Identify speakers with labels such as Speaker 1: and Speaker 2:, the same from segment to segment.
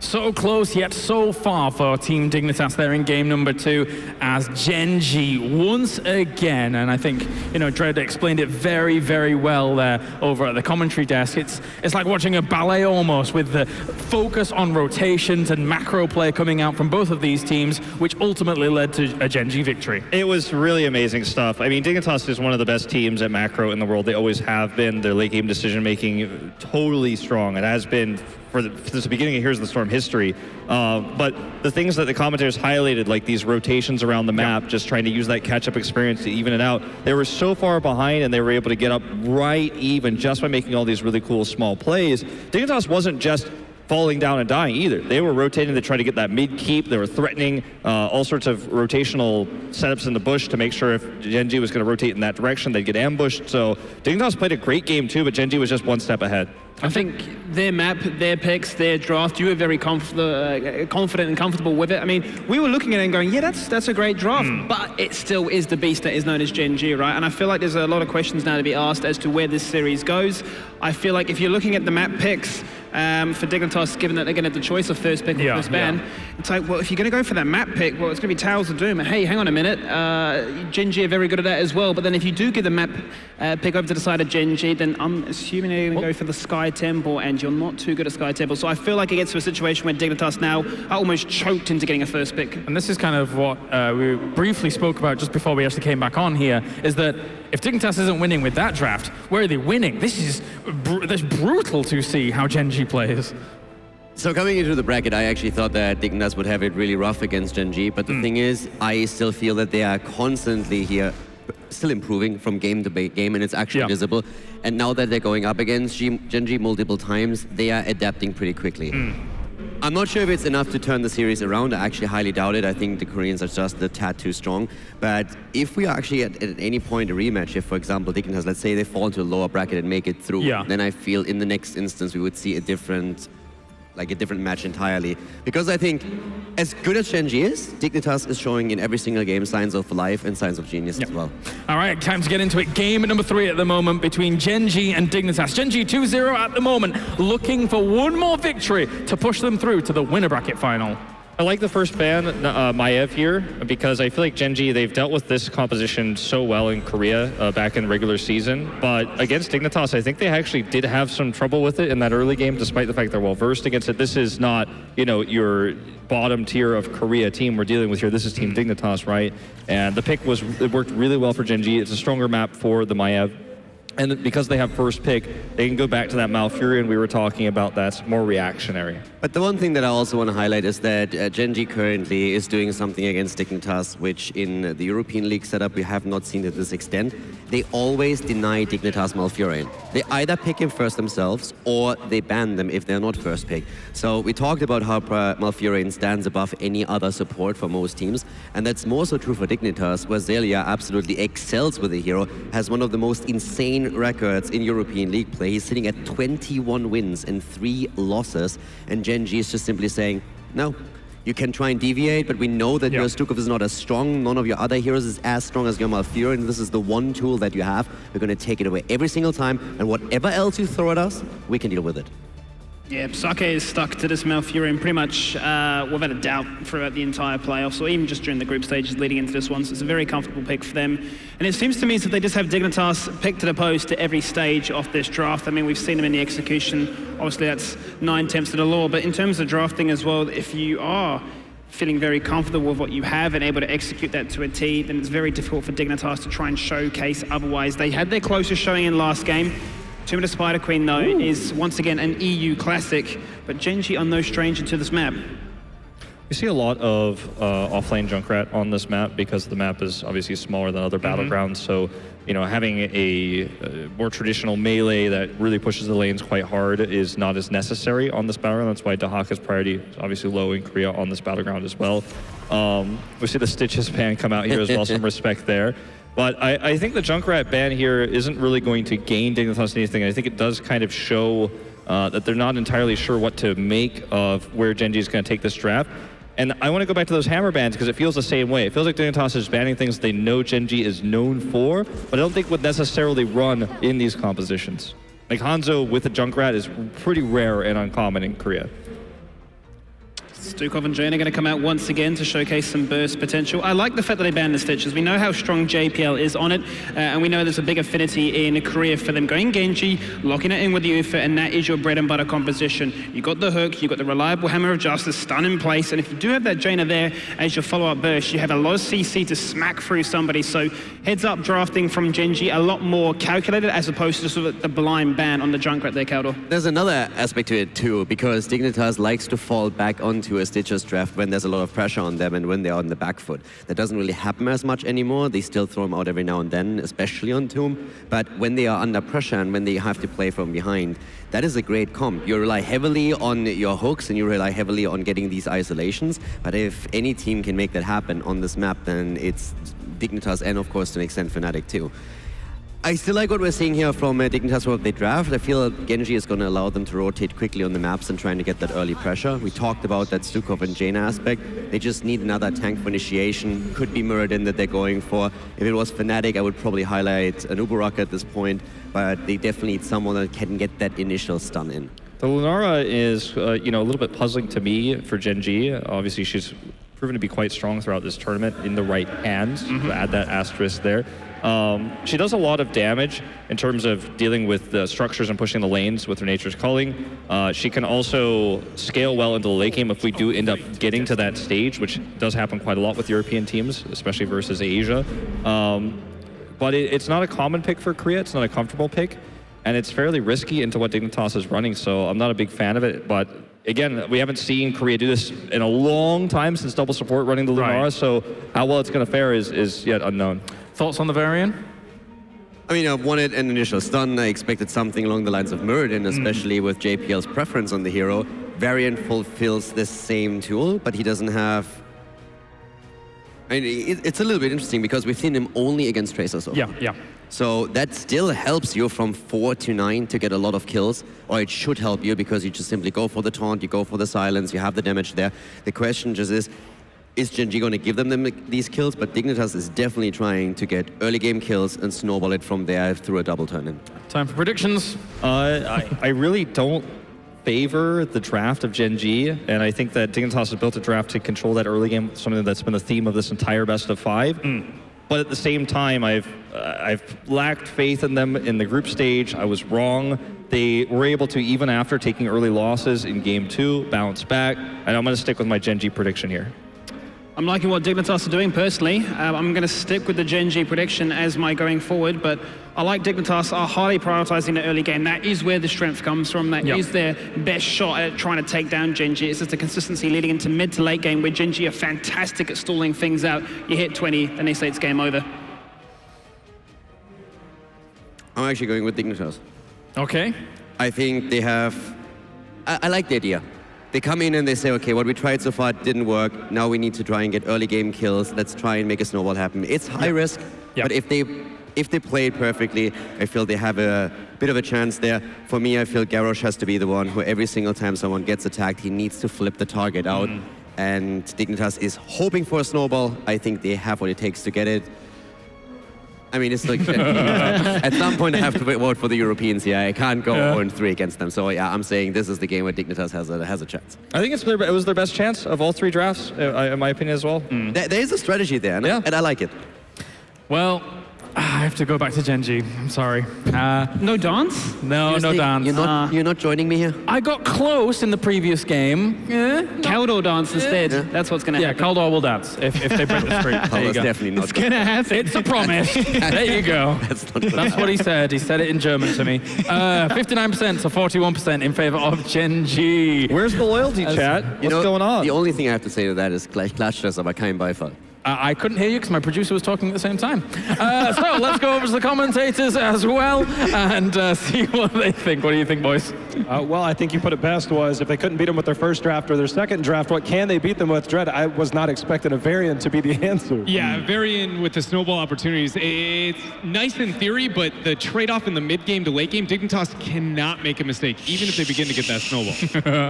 Speaker 1: So close, yet so far for Team Dignitas there in game number 2 as Genji once again, and I think, you know, Dredd explained it very, very well there over at the commentary desk. It's like watching a ballet almost, with the focus on rotations and macro play coming out from both of these teams, which ultimately led to a Genji victory.
Speaker 2: It was really amazing stuff. I mean, Dignitas is one of the best teams at macro in the world. They always have been. Their late game decision making totally strong. It has been since the beginning of Heroes of the Storm history. But the things that the commentators highlighted, like these rotations around the map, just trying to use that catch-up experience to even it out, they were so far behind and they were able to get up right even just by making all these really cool small plays. Dignitas wasn't just falling down and dying either. They were rotating to try to get that mid-keep. They were threatening all sorts of rotational setups in the bush to make sure if Genji was going to rotate in that direction, they'd get ambushed. So Dignitas played a great game too, but Genji was just one step ahead.
Speaker 3: I think their map, their picks, their draft, you were very confident and comfortable with it. I mean, we were looking at it and going, yeah, that's a great draft, but it still is the beast that is known as Gen.G, right? And I feel like there's a lot of questions now to be asked as to where this series goes. I feel like if you're looking at the map picks for Dignitas, given that they're going to have the choice of first pick or first ban, it's like, well, if you're going to go for that map pick, well, it's going to be Towers of Doom. Hey, hang on a minute, Gen.G are very good at that as well, but then if you do give the map pick over to the side of Gen.G, then I'm assuming they're going to go for the Sky Temple, and you're not too good at Sky Temple. So I feel like it gets to a situation where Dignitas now are almost choked into getting a first pick.
Speaker 1: And this is kind of what we briefly spoke about just before we actually came back on here, is that if Dignitas isn't winning with that draft, where are they winning? This is brutal to see how Genji plays.
Speaker 4: So coming into the bracket, I actually thought that Dignitas would have it really rough against Gen.G, but the thing is, I still feel that they are constantly here, still improving from game to game, and it's actually visible. And now that they're going up against Gen.G multiple times, they are adapting pretty quickly. I'm not sure if it's enough to turn the series around. I actually highly doubt it. I think the Koreans are just a tad too strong. But if we are actually at any point a rematch, if, for example, Dignitas, let's say they fall into a lower bracket and make it through, then I feel in the next instance we would see a different match entirely. Because I think, as good as Gen.G is, Dignitas is showing in every single game signs of life and signs of genius as well.
Speaker 1: All right, time to get into it. Game number 3 at the moment between Gen.G and Dignitas. Gen.G 2-0 at the moment, looking for one more victory to push them through to the winner bracket final.
Speaker 2: I like the first ban, Maev here, because I feel like Gen.G, they've dealt with this composition so well in Korea back in the regular season. But against Dignitas, I think they actually did have some trouble with it in that early game, despite the fact they're well-versed against it. This is not, you know, your bottom tier of Korea team we're dealing with here. This is Team Dignitas, right? And the pick it worked really well for Gen.G. It's a stronger map for the Maev. And because they have first pick, they can go back to that Malfurion we were talking about that's more reactionary.
Speaker 4: But the one thing that I also want to highlight is that Gen.G currently is doing something against Dignitas, which in the European League setup we have not seen to this extent. They always deny Dignitas Malfurion. They either pick him first themselves, or they ban them if they're not first pick. So we talked about how Malfurion stands above any other support for most teams, and that's more so true for Dignitas, where Zelia absolutely excels with the hero, has one of the most insane records in European League play. He's sitting at 21 wins and 3 losses, and Gen.G is just simply saying, no, you can try and deviate, but we know that your Stukov is not as strong. None of your other heroes is as strong as your Malfurion. This is the one tool that you have. We're going to take it away every single time, and whatever else you throw at us, we can deal with it.
Speaker 3: Yeah, Sake is stuck to this Malfurion pretty much without a doubt throughout the entire playoffs, or even just during the group stages leading into this one. So it's a very comfortable pick for them. And it seems to me that they just have Dignitas picked to the post at every stage of this draft. I mean, we've seen them in the execution. Obviously, that's 9 attempts to the law. But in terms of drafting as well, if you are feeling very comfortable with what you have and able to execute that to a T, then it's very difficult for Dignitas to try and showcase otherwise. They had their closest showing in last game. Tomb of the Spider Queen, though, is once again an EU classic, but Genji are no stranger to this map.
Speaker 2: We see a lot of offlane Junkrat on this map because the map is obviously smaller than other battlegrounds. So, you know, having a more traditional melee that really pushes the lanes quite hard is not as necessary on this battleground. That's why Dahaka's priority is obviously low in Korea on this battleground as well. We see the Stitches ban come out here as well, some respect there. But I think the Junkrat ban here isn't really going to gain Dignitas anything. I think it does kind of show that they're not entirely sure what to make of where Gen.G is going to take this draft. And I want to go back to those hammer bans because it feels the same way. It feels like Dignitas is banning things they know Gen.G is known for, but I don't think would necessarily run in these compositions. Like Hanzo with a Junkrat is pretty rare and uncommon in Korea.
Speaker 3: Stukov and Jane are going to come out once again to showcase some burst potential. I like the fact that they banned the Stitches. We know how strong JPL is on it, and we know there's a big affinity in Korea for them going Genji, locking it in with the Ufa, and that is your bread and butter composition. You got the hook, you got the reliable Hammer of Justice, stun in place, and if you do have that Jaina there as your follow-up burst, you have a lot of CC to smack through somebody. So heads up drafting from Genji, a lot more calculated as opposed to sort of the blind ban on the Junkrat there, Caldor.
Speaker 4: There's another aspect to it too, because Dignitas likes to fall back onto a Stitches draft when there's a lot of pressure on them and when they're on the back foot. That doesn't really happen as much anymore. They still throw them out every now and then, especially on Tomb. But when they are under pressure and when they have to play from behind, that is a great comp. You rely heavily on your hooks and you rely heavily on getting these isolations. But if any team can make that happen on this map, then it's Dignitas and of course to an extent Fnatic too. I still like what we're seeing here from Dignitas what they draft. I feel Genji is going to allow them to rotate quickly on the maps and trying to get that early pressure. We talked about that Stukov and Jaina aspect. They just need another tank for initiation. Could be Muradin that they're going for. If it was Fnatic, I would probably highlight an Uberrock at this point, but they definitely need someone that can get that initial stun in.
Speaker 2: The Lunara is, you know, a little bit puzzling to me for Gen.G. Obviously, she's proven to be quite strong throughout this tournament in the right hands. To add that asterisk there. She does a lot of damage in terms of dealing with the structures and pushing the lanes with her Nature's Calling. She can also scale well into the late game if we do end up getting to that stage, which does happen quite a lot with European teams, especially versus Asia. But it's not a common pick for Korea. It's not a comfortable pick. And it's fairly risky into what Dignitas is running, so I'm not a big fan of it. But again, we haven't seen Korea do this in a long time since double support running the Lunara, so how well it's going to fare is yet unknown.
Speaker 1: Thoughts on the variant?
Speaker 4: I mean, I wanted an initial stun. I expected something along the lines of Muradin, especially with JPL's preference on the hero. Variant fulfills this same tool, but he doesn't have... I mean, it's a little bit interesting because we've seen him only against Tracer so far.
Speaker 1: Yeah.
Speaker 4: So that still helps you from 4 to 9 to get a lot of kills, or it should help you because you just simply go for the taunt, you go for the silence, you have the damage there. The question just is Gen.G going to give them these kills? But Dignitas is definitely trying to get early game kills and snowball it from there through a double turn-in.
Speaker 1: Time for predictions.
Speaker 2: I really don't favor the draft of Gen.G, and I think that Dignitas has built a draft to control that early game, something that's been the theme of this entire best of 5. But at the same time, I've lacked faith in them in the group stage. I was wrong. They were able to, even after taking early losses in game 2, bounce back, and I'm going to stick with my Gen.G prediction here.
Speaker 3: I'm liking what Dignitas are doing personally. I'm going to stick with the Gen.G prediction as my going forward, but I like Dignitas are highly prioritizing the early game. That is where the strength comes from. That is their best shot at trying to take down Gen.G. It's just the consistency leading into mid to late game where Gen.G are fantastic at stalling things out. You hit 20, then they say it's game over.
Speaker 4: I'm actually going with Dignitas.
Speaker 1: Okay.
Speaker 4: I think they have... I like the idea. They come in and they say, okay, what we tried so far didn't work. Now we need to try and get early game kills. Let's try and make a snowball happen. It's high risk, but if they play it perfectly, I feel they have a bit of a chance there. For me, I feel Garrosh has to be the one who every single time someone gets attacked, he needs to flip the target out. And Dignitas is hoping for a snowball. I think they have what it takes to get it. I mean, it's like at some point I have to vote for the Europeans here. I can't go 0-3 against them. So yeah, I'm saying this is the game where Dignitas has a chance.
Speaker 2: I think it was their best chance of all 3 drafts, in my opinion as well.
Speaker 4: There is a strategy there, and I like it.
Speaker 1: Well, I have to go back to Gen.G. I'm sorry.
Speaker 3: No dance?
Speaker 1: No dance.
Speaker 4: You're not joining me here?
Speaker 1: I got close in the previous game.
Speaker 3: Kaldor dance instead. That's what's going to happen.
Speaker 1: Yeah, Kaldor will dance if they break the streak. There you go.
Speaker 4: Definitely not.
Speaker 3: It's going to happen.
Speaker 1: It's a promise. There you go. That's what he said. He said it in German to me. 59% to 41% in favor of Gen.G.
Speaker 2: Where's the loyalty, chat? What's going on?
Speaker 4: The only thing I have to say to that is gleich klatscht das, aber kein Beifall.
Speaker 1: I couldn't hear you because my producer was talking at the same time. So let's go over to the commentators as well and see what they think. What do you think, boys?
Speaker 5: Well, I think you put it best was if they couldn't beat them with their first draft or their second draft, what can they beat them with? Dread, I was not expecting a variant to be the answer.
Speaker 6: Yeah, variant with the snowball opportunities. It's nice in theory, but the trade-off in the mid-game to late game, Dignitas cannot make a mistake, even if they begin to get that snowball.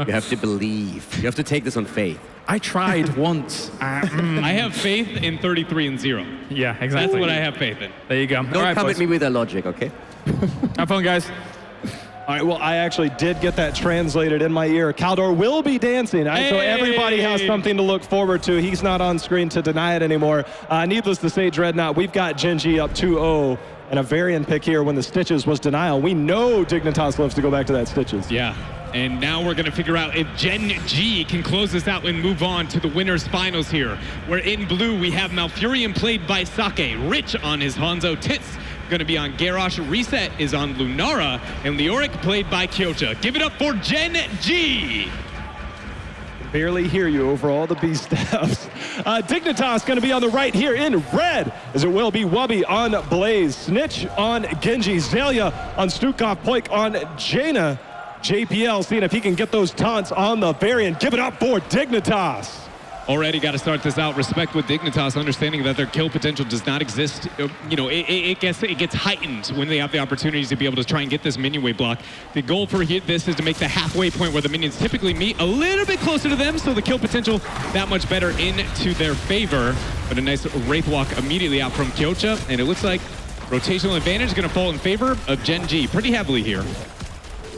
Speaker 4: You have to believe. You have to take this on faith.
Speaker 1: I tried once.
Speaker 6: I have faith in 33-0.
Speaker 1: Yeah, exactly.
Speaker 6: That's what I have faith in.
Speaker 1: There you go.
Speaker 4: Don't come at me with that logic, okay?
Speaker 1: Have fun, guys.
Speaker 5: All right, well, I actually did get that translated in my ear. Caldor will be dancing, so everybody has something to look forward to. He's not on screen to deny it anymore. Needless to say, Dreadnought, we've got Genji up 2-0, and a variant pick here when the Stitches was denial. We know Dignitas loves to go back to that Stitches.
Speaker 6: Yeah. And now we're going to figure out if Gen.G can close this out and move on to the winners finals here. Where in blue we have Malfurion played by Sake, Rich on his Hanzo, Tits going to be on Garrosh, Reset is on Lunara, and Leoric played by Kyocha. Give it up for Gen.G!
Speaker 5: Barely hear you over all the B steps. Dignitas going to be on the right here in red, as it will be Wubby on Blaze, Snitch on Genji, Zalia on Stukov, Poik on Jaina. JPL seeing if he can get those taunts on the variant. Give it up for Dignitas.
Speaker 6: Already got to start this out. Respect with Dignitas, understanding that their kill potential does not exist. You know, it gets heightened when they have the opportunities to be able to try and get this minion wave block. The goal for this is to make the halfway point where the minions typically meet a little bit closer to them, so the kill potential that much better into their favor. But a nice Wraith Walk immediately out from Kyocha, and it looks like rotational advantage is going to fall in favor of Gen.G pretty heavily here.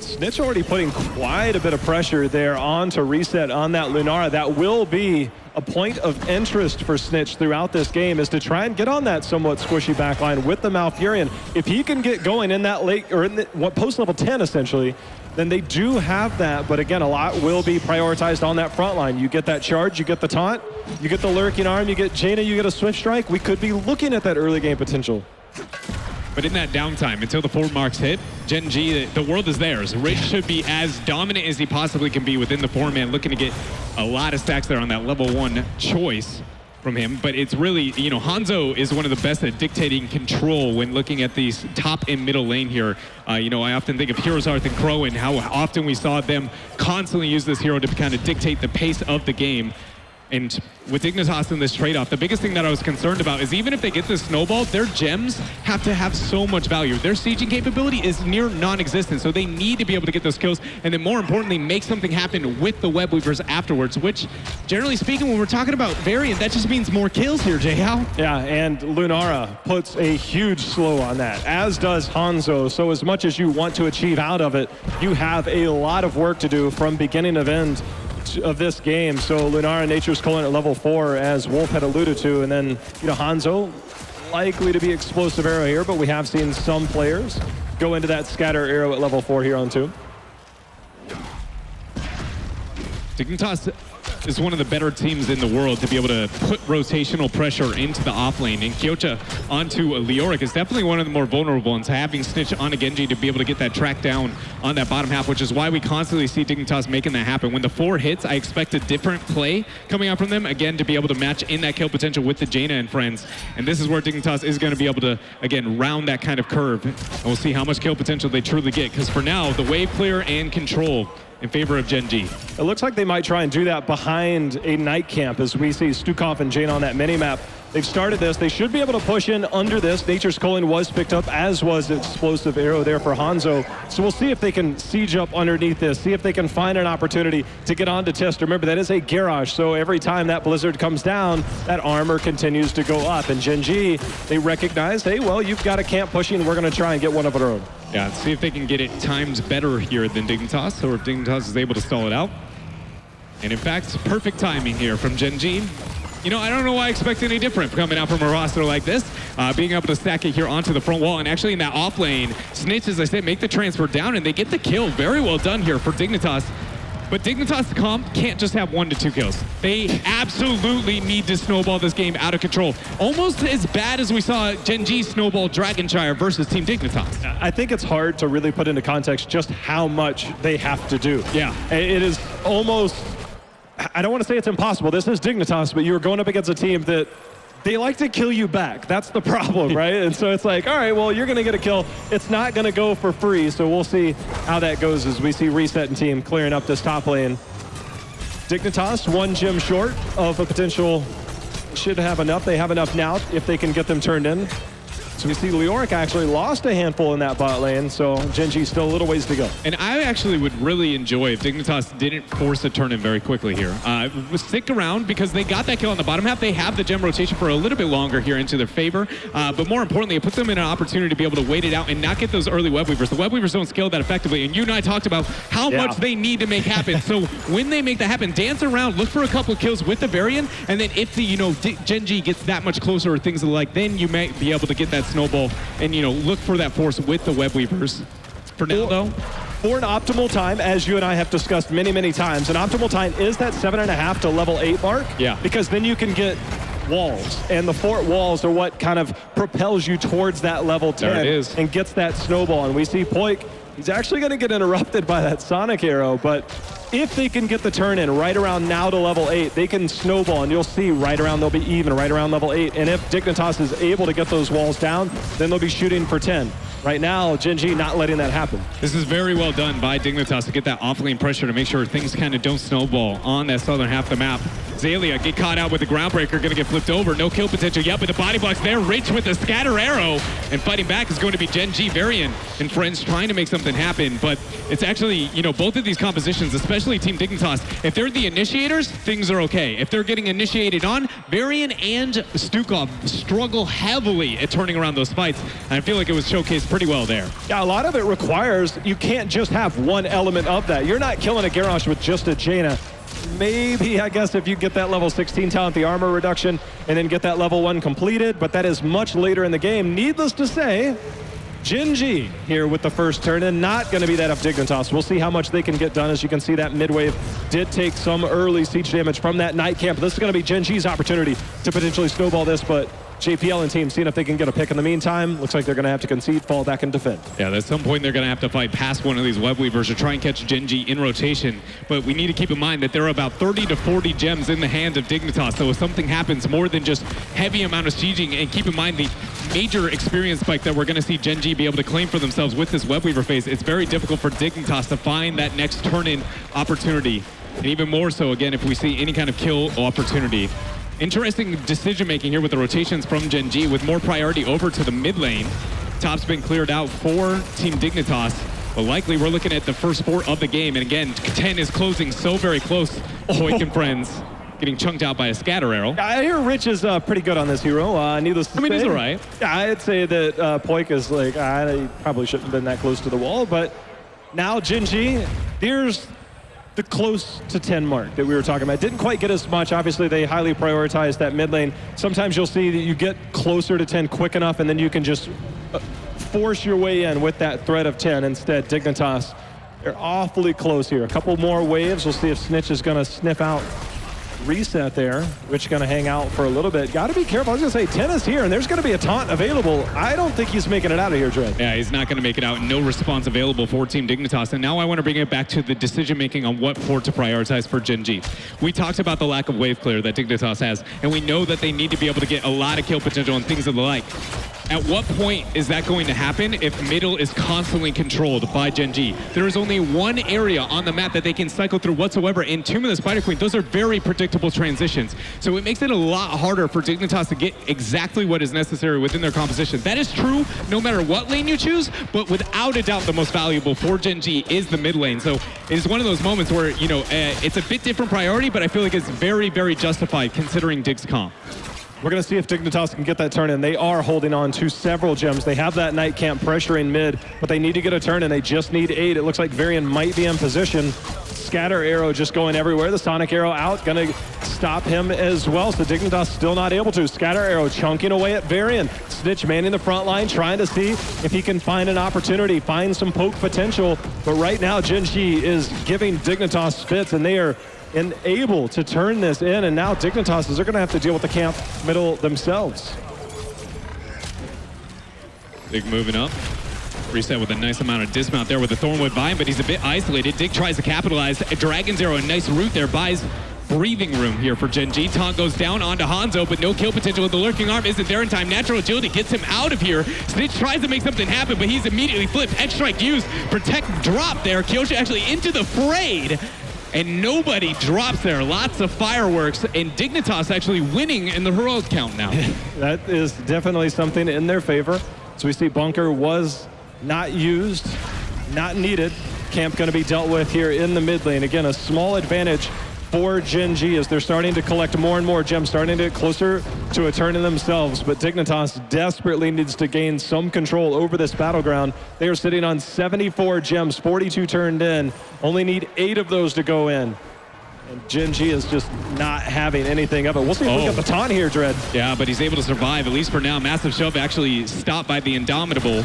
Speaker 5: Snitch already putting quite a bit of pressure there onto Reset on that Lunara. That will be a point of interest for Snitch throughout this game, is to try and get on that somewhat squishy backline with the Malfurion. If he can get going in that late, or in the post level 10 essentially, then they do have that. But again, a lot will be prioritized on that front line. You get that charge, you get the taunt, you get the lurking arm, you get Jaina, you get a swift strike. We could be looking at that early game potential.
Speaker 6: But in that downtime, until the forward marks hit, Gen.G, the world is theirs. Rich should be as dominant as he possibly can be within the 4-man, looking to get a lot of stacks there on that level 1 choice from him. But it's really, you know, Hanzo is one of the best at dictating control when looking at these top and middle lane here. You know, I often think of Heroes Hearth and Crow and how often we saw them constantly use this hero to kind of dictate the pace of the game. And with Dignitas in this trade-off, the biggest thing that I was concerned about is even if they get this snowball, their gems have to have so much value. Their sieging capability is near non-existent, so they need to be able to get those kills, and then more importantly, make something happen with the web weavers afterwards, which, generally speaking, when we're talking about variant, that just means more kills here, J-How.
Speaker 5: Yeah, and Lunara puts a huge slow on that, as does Hanzo. So as much as you want to achieve out of it, you have a lot of work to do from beginning to end of this game. So Lunara, Nature's Culling at level 4, as Wolf had alluded to, and then, you know, Hanzo likely to be explosive arrow here, but we have seen some players go into that scatter arrow at level 4 here on 2.
Speaker 6: Dignitas is one of the better teams in the world to be able to put rotational pressure into the off lane. And Kyocha onto Leoric is definitely one of the more vulnerable ones, having Snitch on a Genji to be able to get that track down on that bottom half, which is why we constantly see Dignitas making that happen. When the 4 hits, I expect a different play coming out from them, again, to be able to match in that kill potential with the Jaina and friends. And this is where Dignitas is going to be able to, again, round that kind of curve. And we'll see how much kill potential they truly get, because for now, the wave clear and control in favor of Gen.G.
Speaker 5: It looks like they might try and do that behind a night camp, as we see Stukov and Jaina on that mini-map. They've started this. They should be able to push in under this. Nature's Culling was picked up, as was Explosive Arrow there for Hanzo. So we'll see if they can siege up underneath this, see if they can find an opportunity to get onto Test. Remember, that is a Garrosh, so every time that Blizzard comes down, that armor continues to go up. And Gen.G, they recognize, hey, well, you've got a camp pushing, we're going to try and get one of our own.
Speaker 6: Yeah, see if they can get it times better here than Dignitas, or if Dignitas is able to stall it out. And in fact, perfect timing here from Gen.G. You know, I don't know why I expect any different coming out from a roster like this. Being able to stack it here onto the front wall, and actually in that off lane, Snitch, as I said, make the transfer down, and they get the kill. Very well done here for Dignitas. But Dignitas comp can't just have 1 to 2 kills. They absolutely need to snowball this game out of control. Almost as bad as we saw Gen.G snowball Dragonshire versus Team Dignitas.
Speaker 5: I think it's hard to really put into context just how much they have to do.
Speaker 6: Yeah.
Speaker 5: It is almost, I don't want to say it's impossible. This is Dignitas, but you're going up against a team that they like to kill you back. That's the problem, right? And so it's like, all right, well, you're going to get a kill. It's not going to go for free, so we'll see how that goes as we see Reset and team clearing up this top lane. Dignitas, 1 gem short of a potential, should have enough. They have enough now if they can get them turned in. So we see Leoric actually lost a handful in that bot lane, so Gen.G still a little ways to go.
Speaker 6: And I actually would really enjoy if Dignitas didn't force a turn in very quickly here. Stick around because they got that kill on the bottom half. They have the gem rotation for a little bit longer here into their favor. But more importantly, it puts them in an opportunity to be able to wait it out and not get those early web weavers. The web weavers don't scale that effectively. And you and I talked about how much they need to make happen. So when they make that happen, dance around, look for a couple of kills with the Varian. And then if the, Gen.G gets that much closer or things like, then you may be able to get that snowball and, look for that force with the web weavers. For now, though,
Speaker 5: for an optimal time, as you and I have discussed many, many times, an optimal time is that 7.5 to level 8 mark.
Speaker 6: Yeah.
Speaker 5: Because then you can get walls, and the fort walls are what kind of propels you towards that level 10
Speaker 6: There it is.
Speaker 5: and gets that snowball. And we see Poik, he's actually going to get interrupted by that Sonic arrow, but if they can get the turn in right around now to level 8, they can snowball, and you'll see right around, they'll be even right around level 8. And if Dignitas is able to get those walls down, then they'll be shooting for 10. Right now, Gen.G not letting that happen.
Speaker 6: this is very well done by Dignitas to get that off-lane pressure to make sure things kind of don't snowball on that southern half of the map. Zalia get caught out with the groundbreaker, going to get flipped over. No kill potential yet, but the body blocks there. Rich with the scatter arrow, and fighting back is going to be Gen.G, Varian, and friends trying to make something happen. But it's actually, both of these compositions, especially Team Dignitas, if they're the initiators, things are okay. If they're getting initiated on, Varian and Stukov struggle heavily at turning around those fights. And I feel like it was showcased pretty well there.
Speaker 5: Yeah, a lot of it requires, you can't just have one element of that. You're not killing a Garrosh with just a Jaina. Maybe, I guess, if you get that level 16 talent, the armor reduction, and then get that level 1 completed, but that is much later in the game. Needless to say, Gen.G here with the first turn, and not going to be that of Dignitas. We'll see how much they can get done. As you can see, that mid-wave did take some early siege damage from that night camp. This is going to be Gen.G's opportunity to potentially snowball this, but JPL and team seeing if they can get a pick in the meantime. Looks like they're going to have to concede, fall back, and defend.
Speaker 6: Yeah, at some point they're going to have to fight past one of these web weavers to try and catch Gen.G in rotation. But we need to keep in mind that there are about 30 to 40 gems in the hand of Dignitas. So if something happens more than just heavy amount of sieging, and keep in mind the major experience spike that we're going to see Gen.G be able to claim for themselves with this web weaver phase, it's very difficult for Dignitas to find that next turn-in opportunity. And even more so, again, if we see any kind of kill opportunity. Interesting decision-making here with the rotations from Gen.G with more priority over to the mid lane. Top's been cleared out for Team Dignitas, but likely we're looking at the first 4 of the game. And again, 10 is closing so very close. Poik and friends getting chunked out by a scatter arrow.
Speaker 5: I hear Rich is pretty good on this hero. Needless to say.
Speaker 6: He's all right.
Speaker 5: Yeah, I'd say that Poik is like, I probably shouldn't have been that close to the wall, but now Gen.G, here's the close to 10 mark that we were talking about. Didn't quite get as much. Obviously, they highly prioritized that mid lane. Sometimes you'll see that you get closer to 10 quick enough, and then you can just force your way in with that threat of 10. Instead, Dignitas, they're awfully close here. A couple more waves. We'll see if Snitch is going to sniff out reset there. Rich going to hang out for a little bit. Got to be careful. I was going to say, 10 is here, and there's going to be a taunt available. I don't think he's making it out of here, Dread.
Speaker 6: Yeah, he's not going to make it out. No response available for Team Dignitas. And now I want to bring it back to the decision-making on what fort to prioritize for Gen.G. We talked about the lack of wave clear that Dignitas has, and we know that they need to be able to get a lot of kill potential and things of the like. At what point is that going to happen if middle is constantly controlled by Gen.G? There is only one area on the map that they can cycle through whatsoever, and Tomb of the Spider Queen, those are very predictable transitions. So it makes it a lot harder for Dignitas to get exactly what is necessary within their composition. That is true no matter what lane you choose, but without a doubt the most valuable for Gen.G is the mid lane. So it is one of those moments where, it's a bit different priority, but I feel like it's very, very justified considering Dig's comp.
Speaker 5: We're going to see if Dignitas can get that turn in. They are holding on to several gems. They have that night camp pressuring mid, but they need to get a turn, and they just need 8. It looks like Varian might be in position. Scatter arrow just going everywhere. The Sonic arrow out, going to stop him as well. So Dignitas still not able to. Scatter arrow chunking away at Varian. Snitch manning the front line, trying to see if he can find an opportunity, find some poke potential. But right now, Gen.G is giving Dignitas fits, and they are able to turn this in, and now Dignitas they're going to have to deal with the camp middle themselves.
Speaker 6: Dig moving up. Reset with a nice amount of dismount there with the Thornwood Vine, but he's a bit isolated. Dig tries to capitalize. Dragon's Arrow, a nice route there, buys breathing room here for Gen.G. Taunt goes down onto Hanzo, but no kill potential with the Lurking Arm. Isn't there in time. Natural agility gets him out of here. Snitch tries to make something happen, but he's immediately flipped. Edge strike used. Protect drop there. Kyosha actually into the Frayed. And nobody drops there. Lots of fireworks, and Dignitas actually winning in the heroic count now.
Speaker 5: That is definitely something in their favor. So we see bunker was not used, not needed. Camp going to be dealt with here in the mid lane. Again, a small advantage for Gen.G as they're starting to collect more and more gems, starting to get closer to a turn in themselves. But Dignitas desperately needs to gain some control over this battleground. They are sitting on 74 gems, 42 turned in. Only need 8 of those to go in. And Gen.G is just not having anything of it. We'll see if we get the taunt here, Dread.
Speaker 6: Yeah, but he's able to survive, at least for now. Massive shove actually stopped by the Indomitable.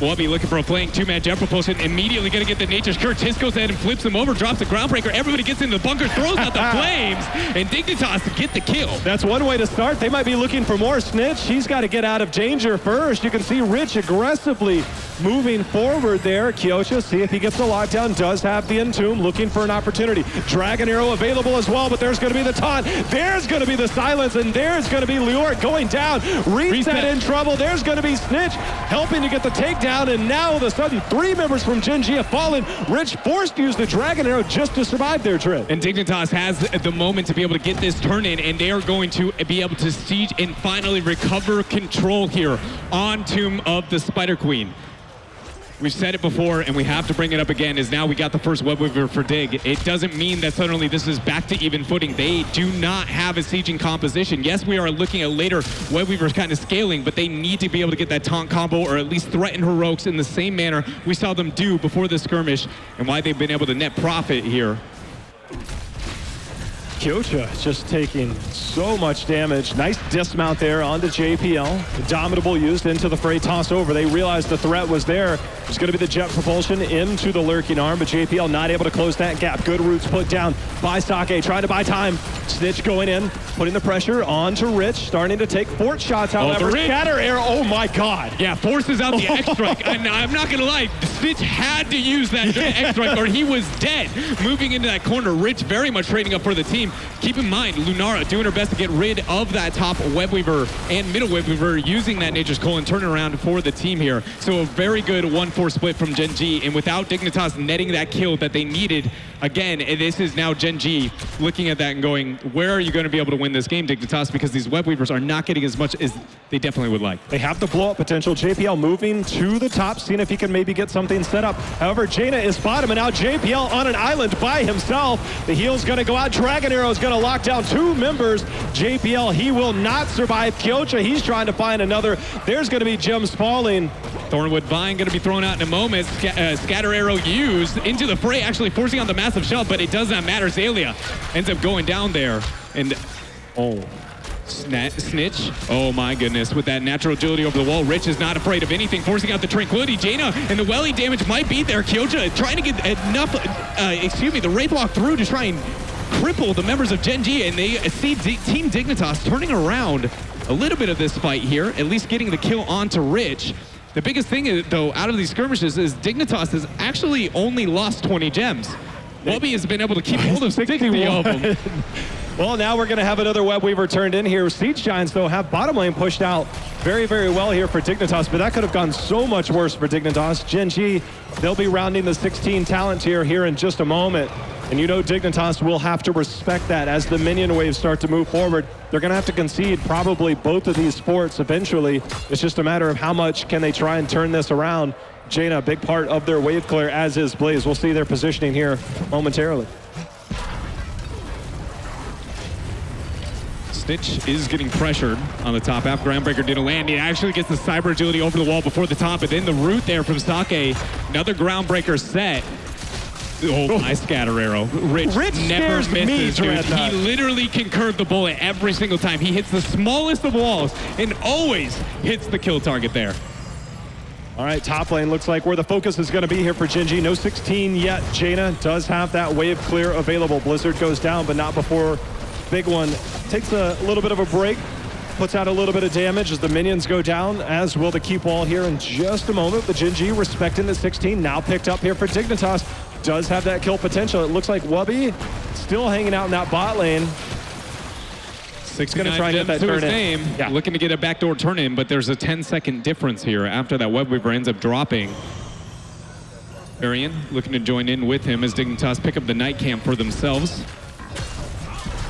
Speaker 6: Wubby looking for a flank, 2-man jet propulsion, immediately going to get the Nature's Curse. Tisk goes ahead and flips him over, drops the Groundbreaker. Everybody gets into the bunker, throws out the flames, and Dignitas to get the kill.
Speaker 5: That's one way to start. They might be looking for more. Snitch, he's got to get out of danger first. You can see Rich aggressively moving forward there. Kyocha, see if he gets the lockdown, does have the Entomb, looking for an opportunity. Dragon Arrow available as well, but there's going to be the taunt. There's going to be the silence, and there's going to be Lior going down. Reset in trouble. There's going to be Snitch helping to get the takedown. And now all of a sudden, 3 members from Gen.G have fallen. Rich forced to use the Dragon Arrow just to survive their trip.
Speaker 6: And Dignitas has the moment to be able to get this turn in, and they are going to be able to siege and finally recover control here on Tomb of the Spider Queen. We've said it before, and we have to bring it up again, is now we got the first Web Weaver for Dig. It doesn't mean that suddenly this is back to even footing. They do not have a sieging composition. Yes, we are looking at later Web Weavers kind of scaling, but they need to be able to get that taunt combo or at least threaten heroics in the same manner we saw them do before the skirmish, and why they've been able to net profit here.
Speaker 5: Kyocha just taking so much damage. Nice dismount there onto JPL. Indomitable used into the fray, toss over. They realized the threat was there. There's going to be the jet propulsion into the lurking arm, but JPL not able to close that gap. Good roots put down by Sake, trying to buy time. Snitch going in, putting the pressure onto Rich, starting to take fort shots. However, scatter arrow, oh my God.
Speaker 6: Yeah, forces out the X-Strike. And I'm not going to lie, Snitch had to use that X-Strike or he was dead. Moving into that corner, Rich very much trading up for the team. Keep in mind, Lunara doing her best to get rid of that top Web Weaver and middle Web Weaver, using that Nature's Coal and turning around for the team here. So a very good 1-4 split from Gen.G, and without Dignitas netting that kill that they needed, again, this is now Gen.G looking at that and going, where are you going to be able to win this game, Dignitas? Because these Web Weavers are not getting as much as they definitely would like.
Speaker 5: They have the blow-up potential. JPL moving to the top, seeing if he can maybe get something set up. However, Jaina is bottom, and now JPL on an island by himself. The heal's going to go out. Dragon Arrow is going to lock down 2 members. JPL, he will not survive. Kyocha, he's trying to find another. There's going to be gems falling.
Speaker 6: Thornwood Vine going to be thrown out in a moment. Scatter Arrow used into the fray, actually forcing on the massive shove, but it does not matter. Zalia ends up going down there. And, Snitch, oh my goodness, with that natural agility over the wall. Rich is not afraid of anything, forcing out the Tranquility. Jaina and the welly damage might be there. Kyocha trying to get enough, the Wraith Walk through to try and cripple the members of Gen.G, and they see Team Dignitas turning around a little bit of this fight here, at least getting the kill onto Rich. The biggest thing, though, out of these skirmishes is Dignitas has actually only lost 20 gems. Wubby has been able to keep hold of 60 of them.
Speaker 5: Well, now we're going to have another Web Weaver turned in here. Siege Giants, though, have bottom lane pushed out very, very well here for Dignitas, but that could have gone so much worse for Dignitas. Gen.G, they'll be rounding the 16 talent tier here in just a moment. And you know Dignitas will have to respect that as the minion waves start to move forward. They're going to have to concede probably both of these forts eventually. It's just a matter of how much can they try and turn this around. Jaina, a big part of their wave clear, as is Blaze. We'll see their positioning here momentarily.
Speaker 6: Snitch is getting pressured on the top half. Groundbreaker didn't land. He actually gets the cyber agility over the wall before the top, but then the root there from Sake. Another Groundbreaker set. Oh, my Scatter Arrow. Rich never misses, dude. He literally can curve the bullet every single time. He hits the smallest of walls and always hits the kill target there.
Speaker 5: All right, top lane looks like where the focus is going to be here for Gen.G. No 16 yet. Jaina does have that wave clear available. Blizzard goes down, but not before big one. Takes a little bit of a break, puts out a little bit of damage as the minions go down, as will the keep wall here in just a moment. But Gen.G respecting the 16, now picked up here for Dignitas. Does have that kill potential. It looks like Wubby still hanging out in that bot lane.
Speaker 6: He's going to try and get that turn in. Yeah. Looking to get a backdoor turn in, but there's a 10-second difference here after that Web Weaver ends up dropping. Arian looking to join in with him as Dignitas pick up the night camp for themselves.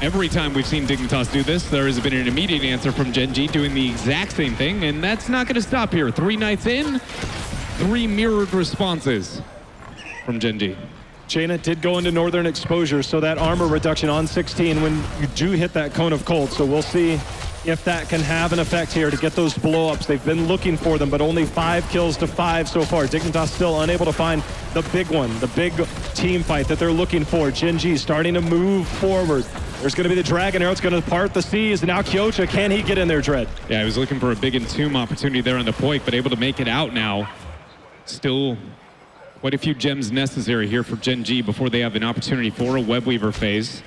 Speaker 6: Every time we've seen Dignitas do this, there has been an immediate answer from Gen.G doing the exact same thing, and that's not going to stop here. 3 nights in, 3 mirrored responses from Gen.G.
Speaker 5: Jaina did go into Northern Exposure, so that armor reduction on 16 when you do hit that cone of cold. So we'll see if that can have an effect here to get those blow-ups. They've been looking for them, but only 5 kills to 5 so far. Dignitas still unable to find the big one, the big team fight that they're looking for. Gen.G starting to move forward. There's going to be the Dragon Arrow. It's going to part the seas. And now Kyocha, can he get in there, Dread?
Speaker 6: Yeah, he was looking for a big entomb opportunity there on the Poik, but able to make it out now. Still quite a few gems necessary here for Gen.G before they have an opportunity for a Web Weaver phase.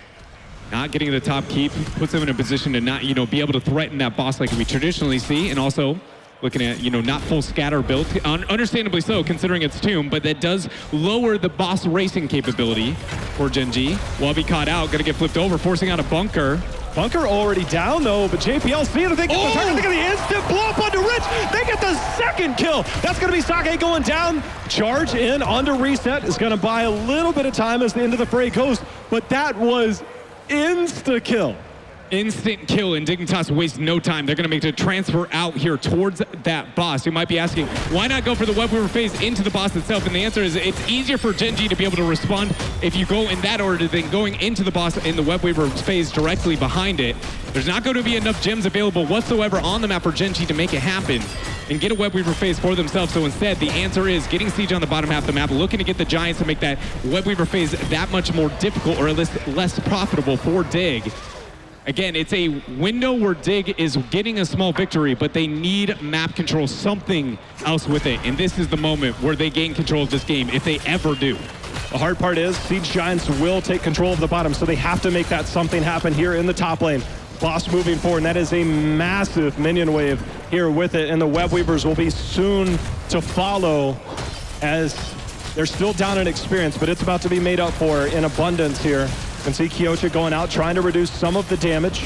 Speaker 6: Not getting the top keep puts them in a position to not, be able to threaten that boss like we traditionally see, and also looking at, not full scatter build, understandably so considering it's Tomb, but that does lower the boss racing capability for Gen.G. While be caught out, gonna get flipped over, forcing out a bunker.
Speaker 5: Bunker already down though, but JPL seeing if they get the target. Look at the instant blow up onto Rich. They get the second kill. That's gonna be Sake going down. Charge in onto reset is gonna buy a little bit of time as the end of the fray goes, but that was insta-kill.
Speaker 6: Instant kill, and Dignitas waste no time. They're going to make the transfer out here towards that boss. You might be asking, why not go for the Web Weaver phase into the boss itself? And the answer is it's easier for Gen.G to be able to respond if you go in that order than going into the boss in the Web Weaver phase directly behind it. There's not going to be enough gems available whatsoever on the map for Gen.G to make it happen and get a Web Weaver phase for themselves. So instead, the answer is getting Siege on the bottom half of the map, looking to get the Giants to make that Web Weaver phase that much more difficult or at least less profitable for Dig. Again, it's a window where Dig is getting a small victory, but they need map control, something else with it. And this is the moment where they gain control of this game, if they ever do.
Speaker 5: The hard part is Siege Giants will take control of the bottom, so they have to make that something happen here in the top lane. Boss moving forward, and that is a massive minion wave here with it, and the Web Weavers will be soon to follow as they're still down in experience, but it's about to be made up for in abundance here. You can see Kyocha going out, trying to reduce some of the damage.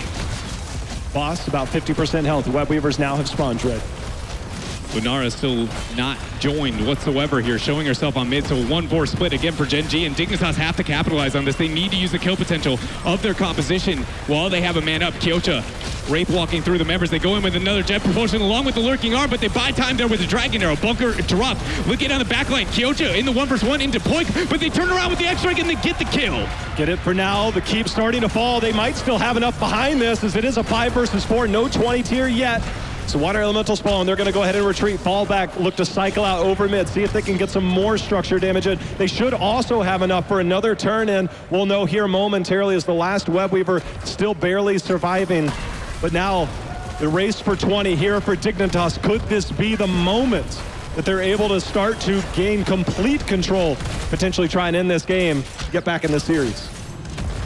Speaker 5: Boss, about 50% health. The Web Weavers now have spawned, Dread.
Speaker 6: Lunara still not joined whatsoever here, showing herself on mid, so a 1-4 split again for Gen.G, and Dignitas have to capitalize on this. They need to use the kill potential of their composition while they have a man up. Kyocha, Wraith walking through the members. They go in with another jet propulsion along with the lurking arm, but they buy time there with the Dragon Arrow. Bunker dropped. Looking on the back line. Kyocha in the 1v1 into Poik, but they turn around with the X-Strike and they get the kill.
Speaker 5: Get it for now. The keep starting to fall. They might still have enough behind this as it is a 5 versus 4. No 20 tier yet. So Water Elemental spawn, they're going to go ahead and retreat, fall back, look to cycle out over mid, see if they can get some more structure damage in. They should also have enough for another turn in. We'll know here momentarily as the last Web Weaver still barely surviving. But now the race for 20 here for Dignitas. Could this be the moment that they're able to start to gain complete control, potentially try and end this game, get back in the series?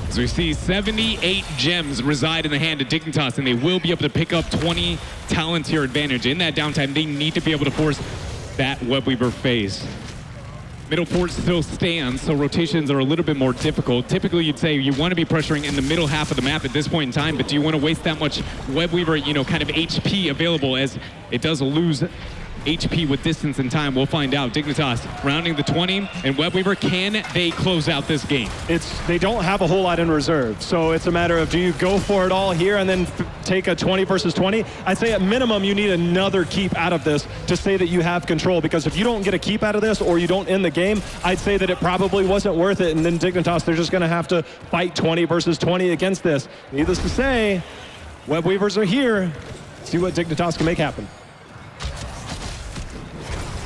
Speaker 6: As we see 78 gems reside in the hand of Dignitas, and they will be able to pick up 20 talents here advantage. In that downtime, they need to be able to force that Web Weaver phase. Middle fort still stands, so rotations are a little bit more difficult. Typically, you'd say you want to be pressuring in the middle half of the map at this point in time, but do you want to waste that much Web Weaver, kind of HP available, as it does lose HP with distance and time? We'll find out. Dignitas rounding the 20, and Web Weaver, can they close out this game?
Speaker 5: They don't have a whole lot in reserve, so it's a matter of, do you go for it all here and then take a 20 versus 20? I'd say at minimum you need another keep out of this to say that you have control, because if you don't get a keep out of this or you don't end the game, I'd say that it probably wasn't worth it, and then Dignitas, they're just going to have to fight 20 versus 20 against this. Needless to say, Web Weavers are here. See what Dignitas can make happen.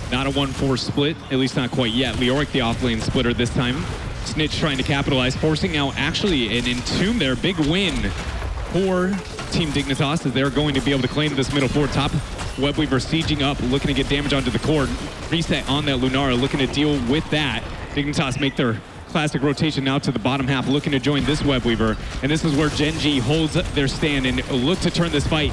Speaker 6: Not a 1-4 split, at least not quite yet. Leoric, the offlane splitter this time. Snitch trying to capitalize, forcing out actually an Entomb there. Big win for Team Dignitas, as they're going to be able to claim this middle fort. Top Web Weaver sieging up, looking to get damage onto the core. Reset on that Lunara, looking to deal with that. Dignitas make their classic rotation now to the bottom half, looking to join this Web Weaver. And this is where Gen.G holds their stand and look to turn this fight,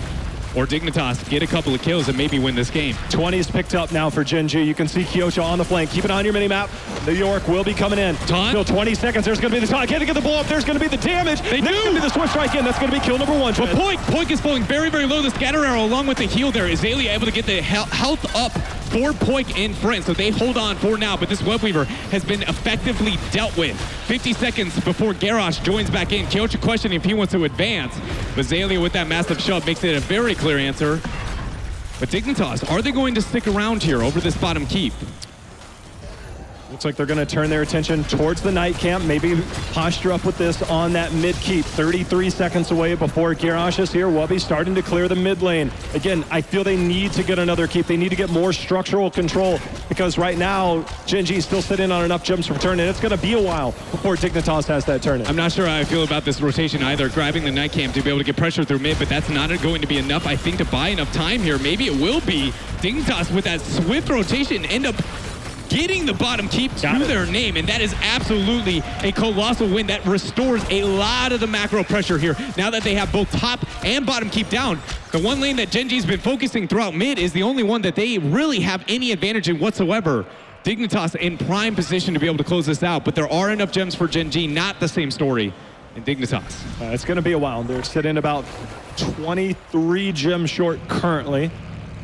Speaker 6: or Dignitas get a couple of kills and maybe win this game.
Speaker 5: 20 is picked up now for Gen.G. You can see Kyocha on the flank. Keep it on your mini-map. New York will be coming in.
Speaker 6: Taunt.
Speaker 5: Still 20 seconds. There's going to be the taunt. Can't get the blow up. There's going to be the damage.
Speaker 6: They
Speaker 5: Next
Speaker 6: do.
Speaker 5: going to be the switch strike in. That's going to be kill number 1.
Speaker 6: But Poik is falling very, very low. The scatter arrow along with the heal there. Is Azalea able to get the health up for Poik and friends, so they hold on for now, but this Webweaver has been effectively dealt with. 50 seconds before Garrosh joins back in. Kyocha questioning if he wants to advance, but Zaylia with that massive shove makes it a very clear answer. But Dignitas, are they going to stick around here over this bottom keep?
Speaker 5: Looks like they're going to turn their attention towards the night camp, maybe posture up with this on that mid keep. 33 seconds away before Garrosh is here. Wubby starting to clear the mid lane. Again, I feel they need to get another keep. They need to get more structural control because right now, Gen.G is still sitting on enough gems for turn, and it's going to be a while before Dignitas has that turn in.
Speaker 6: I'm not sure how I feel about this rotation either, grabbing the night camp to be able to get pressure through mid, but that's not going to be enough, I think, to buy enough time here. Maybe it will be. Dignitas with that swift rotation end up getting the bottom keep to their name, and that is absolutely a colossal win that restores a lot of the macro pressure here. Now that they have both top and bottom keep down, the one lane that Gen.G's been focusing throughout mid is the only one that they really have any advantage in whatsoever. Dignitas in prime position to be able to close this out, but there are enough gems for Gen.G, not the same story in Dignitas.
Speaker 5: It's going to be a while. They're sitting about 23 gems short currently.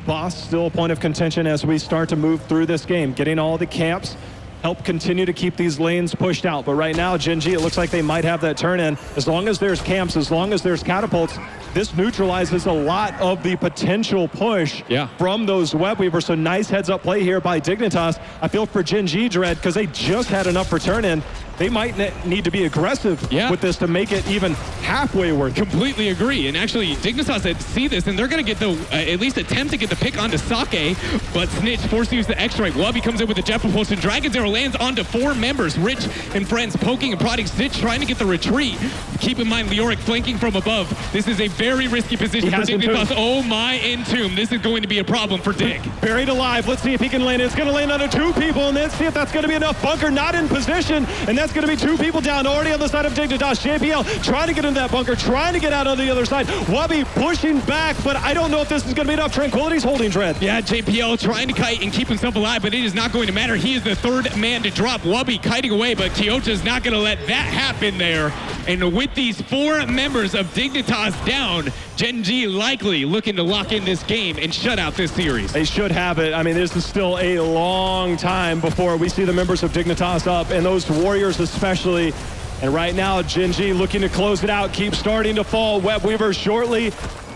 Speaker 5: Boss still a point of contention as we start to move through this game. Getting all the camps, help continue to keep these lanes pushed out. But right now, Gen.G, it looks like they might have that turn in. As long as there's camps, as long as there's catapults, this neutralizes a lot of the potential push from those Webweavers. So nice heads up play here by Dignitas. I feel for Gen.G, Dread, because they just had enough for turn in. They might need to be aggressive with this to make it even halfway worth it.
Speaker 6: Completely agree. And actually, Dignitas see this, and they're going to get the, at least attempt to get the pick onto Sake, but Snitch forced to use the X-Strike. Wubby comes in with the Jet Propulsion. Dragon's Arrow lands onto 4 members. Rich and friends poking and prodding Snitch, trying to get the retreat. Keep in mind, Leoric flanking from above. This is a very risky position for Dignitas. Oh my Entomb. This is going to be a problem for Dig.
Speaker 5: Buried alive. Let's see if he can land it. It's going to land under 2 people, and let's see if that's going to be enough. Bunker not in position, and that's going to be 2 people down already on the side of Dignitas. JPL trying to get into that bunker, trying to get out on the other side. Wubby pushing back, but I don't know if this is going to be enough. Tranquility's holding Dread.
Speaker 6: Yeah, JPL trying to kite and keep himself alive, but it is not going to matter. He is the 3rd man to drop. Wubby kiting away, but Kyocha's not going to let that happen there. And with these 4 members of Dignitas down, Gen.G likely looking to lock in this game and shut out this series.
Speaker 5: They should have it. I mean, this is still a long time before we see the members of Dignitas up, and those Warriors especially. And right now, Gen.G looking to close it out, keep starting to fall. Webweaver shortly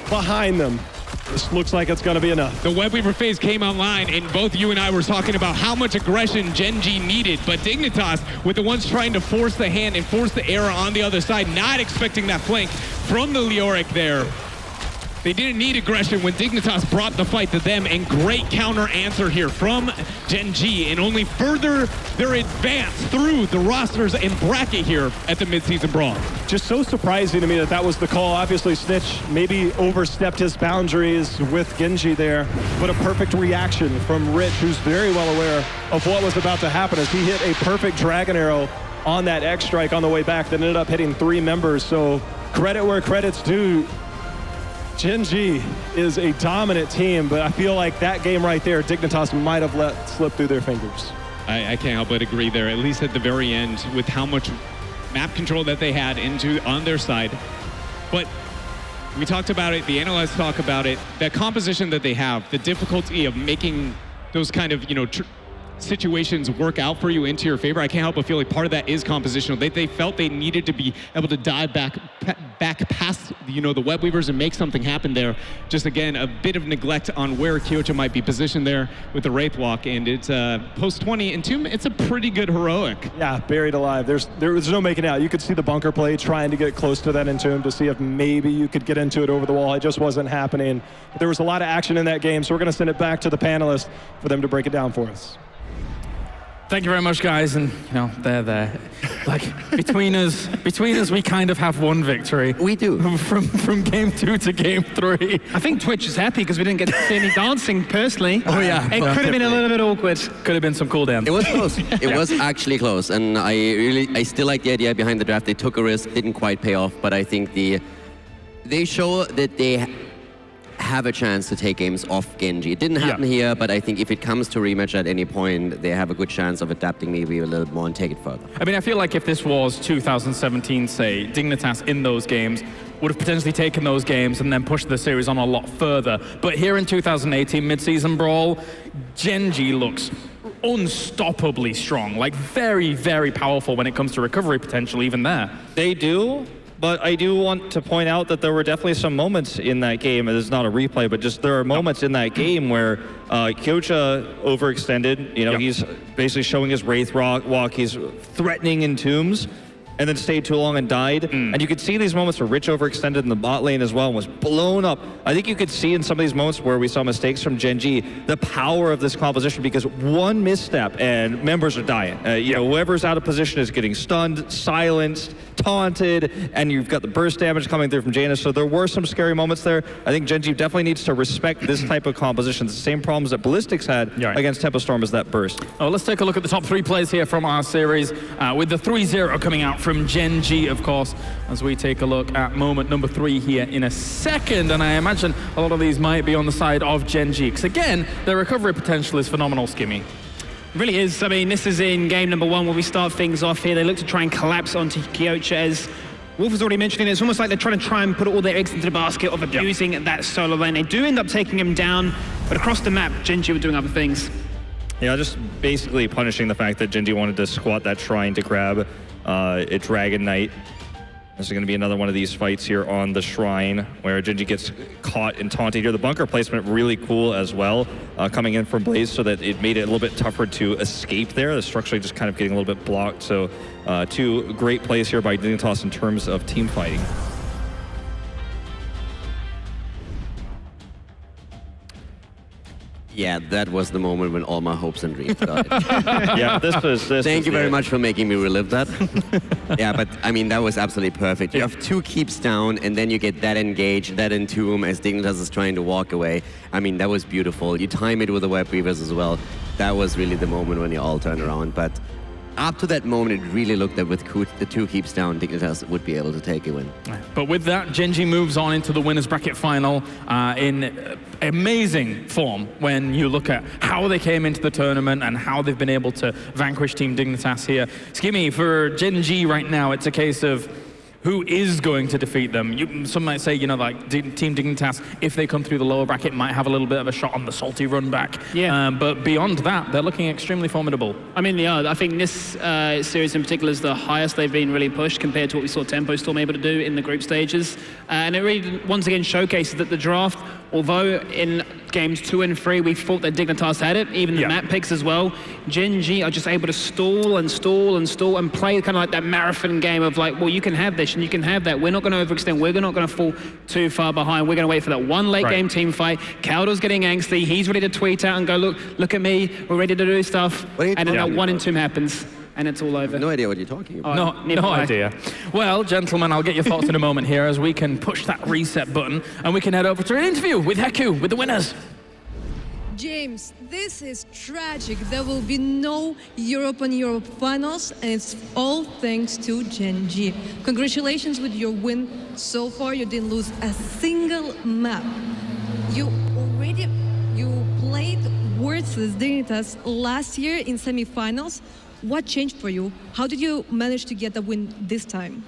Speaker 5: behind them. This looks like it's going to be enough.
Speaker 6: The Webweaver phase came online, and both you and I were talking about how much aggression Gen.G needed, but Dignitas, with the ones trying to force the hand and force the error on the other side, not expecting that flank from the Leoric there. They didn't need aggression when Dignitas brought the fight to them, and great counter answer here from Gen.G, and only further their advance through the rosters and bracket here at the Mid-Season Brawl.
Speaker 5: Just so surprising to me that that was the call. Obviously, Snitch maybe overstepped his boundaries with Genji there, but a perfect reaction from Rich, who's very well aware of what was about to happen as he hit a perfect Dragon Arrow on that X-Strike on the way back that ended up hitting 3 members. So credit where credit's due. Gen.G is a dominant team, but I feel like that game right there, Dignitas might have let slip through their fingers.
Speaker 6: I can't help but agree there, at least at the very end, with how much map control that they had on their side. But we talked about it, the analysts talk about it, that composition that they have, the difficulty of making those kind of, situations work out for you into your favor. I can't help but feel like part of that is compositional. They felt they needed to be able to dive back past, the Webweavers and make something happen there. Just again, a bit of neglect on where Kyocha might be positioned there with the Wraith Walk, and it's post 20 Entomb. It's a pretty good heroic.
Speaker 5: Yeah, buried alive. There was no making out. You could see the bunker play trying to get close to that Entomb to see if maybe you could get into it over the wall. It just wasn't happening. But there was a lot of action in that game, so we're going to send it back to the panelists for them to break it down for us.
Speaker 1: Thank you very much, guys. And they're there. Like between us, we kind of have one victory.
Speaker 4: We do.
Speaker 1: From game 2 to game 3.
Speaker 3: I think Twitch is happy because we didn't get to see any dancing personally.
Speaker 1: Oh yeah,
Speaker 3: it could have been a little bit awkward.
Speaker 1: Could have been some cooldown.
Speaker 4: It was close. It was actually close, and I still like the idea behind the draft. They took a risk, didn't quite pay off, but I think they show that they have a chance to take games off Genji. It didn't happen here, but I think if it comes to rematch at any point, they have a good chance of adapting maybe a little more and take it further.
Speaker 1: I mean, I feel like if this was 2017, say, Dignitas in those games would have potentially taken those games and then pushed the series on a lot further. But here in 2018, Mid-Season Brawl, Genji looks unstoppably strong, like very, very powerful when it comes to recovery potential even there.
Speaker 2: They do, but I do want to point out that there were definitely some moments in that game, and it's not a replay, but just there are moments in that game where Kyocha overextended. You know, he's basically showing his Wraith walk, he's threatening Entombs, and then stayed too long and died. And you could see these moments where Rich overextended in the bot lane as well and was blown up. I think you could see in some of these moments where we saw mistakes from Gen.G the power of this composition, because one misstep and members are dying. You know, whoever's out of position is getting stunned, silenced, taunted, and you've got the burst damage coming through from Janus. So there were some scary moments there. I think Gen.G definitely needs to respect this type of composition. It's the same problems that Ballistics had against Tempo Storm as that burst.
Speaker 1: Oh, let's take a look at the top 3 plays here from our series, with the 3-0 coming out from Gen.G, of course, as we take a look at moment number 3 here in a second. And I imagine a lot of these might be on the side of Gen.G, because again, their recovery potential is phenomenal, Skimmy.
Speaker 3: Really is. I mean, this is in game number 1 where we start things off here. They look to try and collapse onto Kyocha, as Wolf was already mentioning. It's almost like they're trying to put all their eggs into the basket of abusing that solo lane. They do end up taking him down, but across the map, Gen.G were doing other things.
Speaker 2: Yeah, just basically punishing the fact that Gen.G wanted to squat that shrine to grab a Dragon Knight. This is going to be another one of these fights here on the shrine where Gen.G gets caught and taunted here. The bunker placement really cool as well, coming in from Blaze, so that it made it a little bit tougher to escape there. The structure just kind of getting a little bit blocked. So 2 great plays here by Dignitas in terms of team fighting.
Speaker 4: Yeah, that was the moment when all my hopes and dreams died.
Speaker 2: Yeah, this
Speaker 4: Thank you very much for making me relive that. Yeah, but I mean, that was absolutely perfect. You have 2 keeps down, and then you get that engage, that entomb as Dignitas is trying to walk away. I mean, that was beautiful. You time it with the web weavers as well. That was really the moment when you all turn around. But up to that moment, it really looked that with the 2 keeps down, Dignitas would be able to take a win.
Speaker 1: But with that, Gen.G moves on into the winners bracket final in amazing form when you look at how they came into the tournament and how they've been able to vanquish Team Dignitas here. Skimmy, for Gen.G right now, it's a case of who is going to defeat them. Some might say, you know, like Team Dignitas, if they come through the lower bracket, might have a little bit of a shot on the salty run back. Yeah. But beyond that, they're looking extremely formidable.
Speaker 3: I mean, yeah, I think this series in particular is the highest they've been really pushed compared to what we saw Tempo Storm able to do in the group stages. And it really, once again, showcases that the draft, although in games 2 and 3, we thought that Dignitas had it, even the map picks as well, Gen.G are just able to stall and stall and stall and play kind of like that marathon game of like, well, you can have this and you can have that. We're not going to overextend. We're not going to fall too far behind. We're going to wait for that one late game team fight. Kaldor's getting angsty. He's ready to tweet out and go, look at me. We're ready to do stuff. And then that 1 and 2 happens. And it's all over.
Speaker 4: No idea what you're talking about.
Speaker 1: No idea. Well, gentlemen, I'll get your thoughts in a moment here as we can push that reset button and we can head over to an interview with Heku, with the winners.
Speaker 7: James, this is tragic. There will be no Europe on Europe finals, and it's all thanks to Gen.G. Congratulations with your win so far. You didn't lose a single map. You played versus Dignitas last year in semifinals. What changed for you? How did you manage to get the win this time?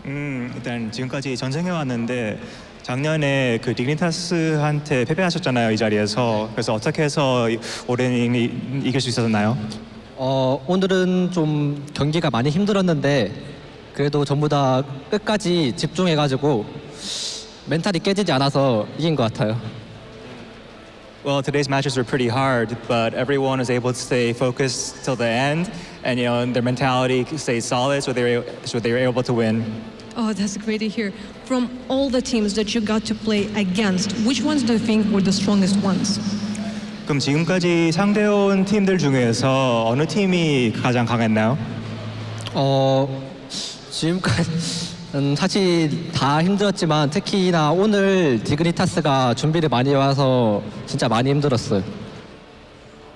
Speaker 8: 일단 지금까지 전쟁해 왔는데 작년에 그 디그니타스한테 패배하셨잖아요, 이 자리에서. 그래서 어떻게 해서 올해는 이길 수 있었나요?
Speaker 9: 오늘은 좀 경기가 많이 힘들었는데 그래도 전부 다 끝까지 집중해가지고 멘탈이 깨지지 않아서 이긴 것 같아요.
Speaker 8: Well, today's matches were pretty hard, but everyone was able to stay focused till the end, and their mentality stayed solid, so they were able to win.
Speaker 7: Oh, that's great to hear. From all the teams that you got to play against, which ones do you think were the strongest ones?
Speaker 8: 그럼 지금까지 상대해온 팀들 중에서 어느 팀이 가장 강했나요?
Speaker 9: 지금까지 사실 다 힘들었지만 특히나 오늘 디그니타스가 준비를 많이 해와서 진짜 많이 힘들었어요.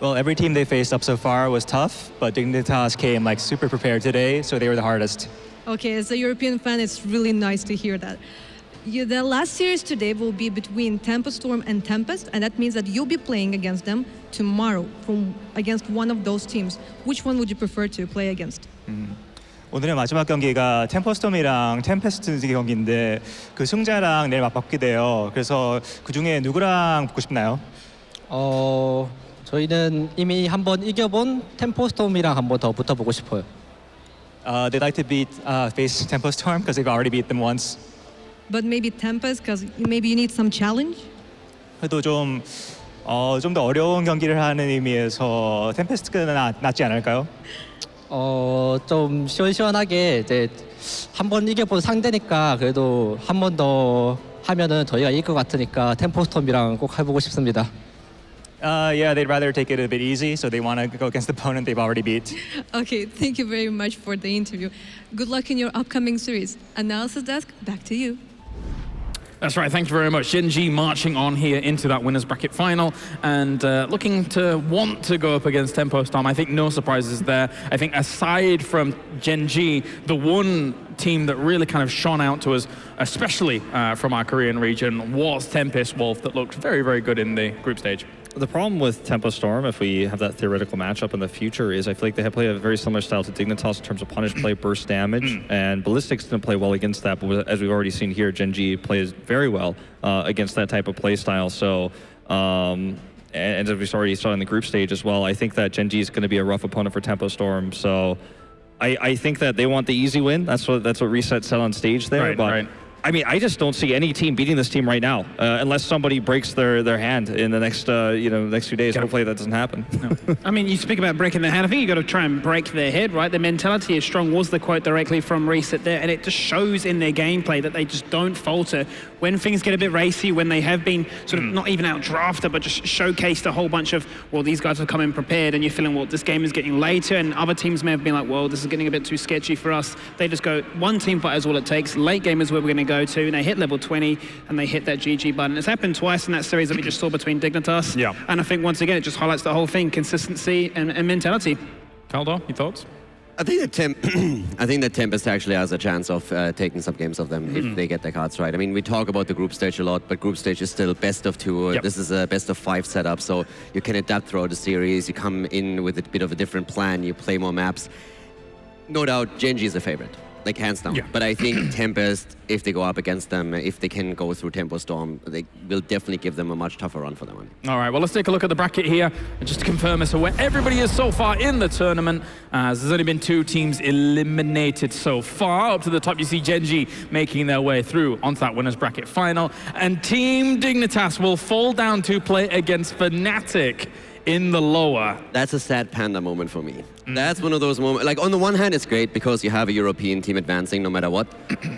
Speaker 8: Well, every team they faced up so far was tough, but Dignitas came like super prepared today, so they were the hardest.
Speaker 7: Okay, as a European fan, it's really nice to hear that. The last series today will be between Tempest Storm and Tempest, and that means that you'll be playing against them tomorrow against one of those teams. Which one would you prefer to play against?
Speaker 8: 오늘의 마지막 경기가 템퍼스톰이랑 템페스트 경기인데 그 승자랑 내일 맞붙게 돼요. 그래서 그 중에 누구랑 붙고 싶나요?
Speaker 9: 저희는 이미 한번 이겨본 템포스톰이랑 한번 더 붙어보고 싶어요.
Speaker 8: They'd like to face Tempostorm because they've already beat them once.
Speaker 7: But maybe Tempest, because maybe you need some challenge?
Speaker 8: 그래도 좀 더 어려운 경기를 하는 의미에서 템페스트가 낫지 않을까요?
Speaker 9: 좀 시원시원하게 이제 한번 이겨본 상대니까 그래도 한 번 더 하면은 저희가 이길 것 같으니까 템포스톰이랑 꼭 해보고 싶습니다.
Speaker 8: Yeah, they'd rather take it a bit easy, so they want to go against the opponent they've already beat.
Speaker 7: Okay, thank you very much for the interview. Good luck in your upcoming series. Analysis desk, back to you.
Speaker 1: That's right, thank you very much. Genji marching on here into that winners bracket final and looking to want to go up against Tempo Storm. I think no surprises there. I think aside from Genji, the one team that really kind of shone out to us, especially from our Korean region, was Tempest Wolf that looked very, very good in the group stage.
Speaker 2: The problem with Tempo Storm, if we have that theoretical matchup in the future, is I feel like they have played a very similar style to Dignitas in terms of punish play, burst damage, and Ballistics didn't play well against that, but as we've already seen here, Gen.G plays very well against that type of play style. So, and as we already saw in the group stage as well, I think that Gen.G is going to be a rough opponent for Tempo Storm. So, I think that they want the easy win. That's what Reset said on stage there.
Speaker 1: Right,
Speaker 2: but
Speaker 1: right.
Speaker 2: I mean, I just don't see any team beating this team right now, unless somebody breaks their hand in the next next few days. Hopefully that doesn't happen.
Speaker 3: No. I mean, you speak about breaking their hand. I think you got to try and break their head, right? Their mentality is strong was the quote directly from Reset there, and it just shows in their gameplay that they just don't falter when things get a bit racy, when they have been sort of not even out drafted, but just showcased a whole bunch of, well, these guys have come in prepared, and you're feeling, well, this game is getting later, and other teams may have been like, well, this is getting a bit too sketchy for us. They just go, one team fight is all it takes. Late game is where we're going to go to, and they hit level 20 and they hit that GG button. It's happened twice in that series that we just saw between Dignitas.
Speaker 1: Yeah.
Speaker 3: And I think once again, it just highlights the whole thing, consistency and mentality.
Speaker 1: Caldo, your thoughts?
Speaker 4: I think that Tempest actually has a chance of taking some games of them if they get their cards right. I mean, we talk about the group stage a lot, but group stage is still best of 2.
Speaker 1: Yep.
Speaker 4: This is a best of 5 setup, so you can adapt throughout the series. You come in with a bit of a different plan. You play more maps. No doubt, Genji is a favorite. Like, hands down.
Speaker 1: Yeah.
Speaker 4: But I think Tempest, if they go up against them, if they can go through Tempo Storm, they will definitely give them a much tougher run for that one.
Speaker 1: All right, well, let's take a look at the bracket here. And just to confirm as to where everybody is so far in the tournament, as there's only been 2 teams eliminated so far. Up to the top, you see Genji making their way through onto that winners bracket final. And Team Dignitas will fall down to play against Fnatic in the lower.
Speaker 4: That's a sad panda moment for me. That's one of those moments. Like, on the one hand, it's great because you have a European team advancing no matter what.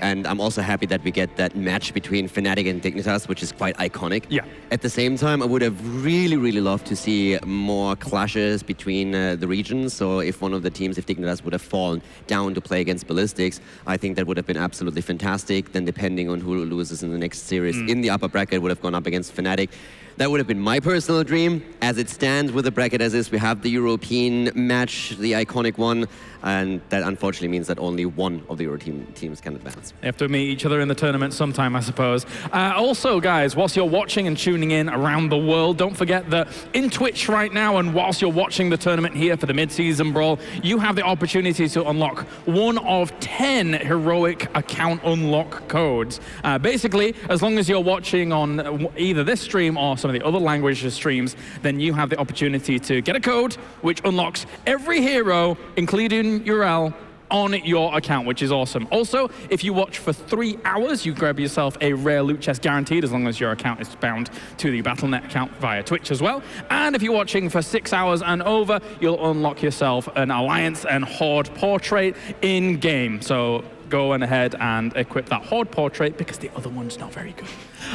Speaker 4: And I'm also happy that we get that match between Fnatic and Dignitas, which is quite iconic.
Speaker 1: Yeah.
Speaker 4: At the same time, I would have really, really loved to see more clashes between the regions. So if one of the teams, if Dignitas would have fallen down to play against Ballistics, I think that would have been absolutely fantastic. Then depending on who loses in the next series, in the upper bracket would have gone up against Fnatic. That would have been my personal dream. As it stands with the bracket as is, we have the European match, the iconic one, and that unfortunately means that only one of the European teams can advance.
Speaker 1: They have to meet each other in the tournament sometime, I suppose. Also, guys, whilst you're watching and tuning in around the world, don't forget that in Twitch right now, and whilst you're watching the tournament here for the Mid-Season Brawl, you have the opportunity to unlock one of 10 heroic account unlock codes. Basically, as long as you're watching on either this stream or some of the other language streams, then you have the opportunity to get a code which unlocks every hero, including URL, on your account, which is awesome. Also, if you watch for 3 hours, you grab yourself a rare loot chest guaranteed, as long as your account is bound to the Battle.net account via Twitch as well. And if you're watching for 6 hours and over, you'll unlock yourself an Alliance and Horde portrait in-game. So go on ahead and equip that Horde portrait because the other one's not very good.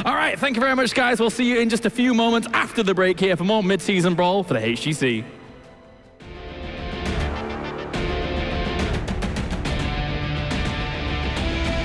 Speaker 1: All right, thank you very much, guys. We'll see you in just a few moments after the break here for more Mid-Season Brawl for the HGC.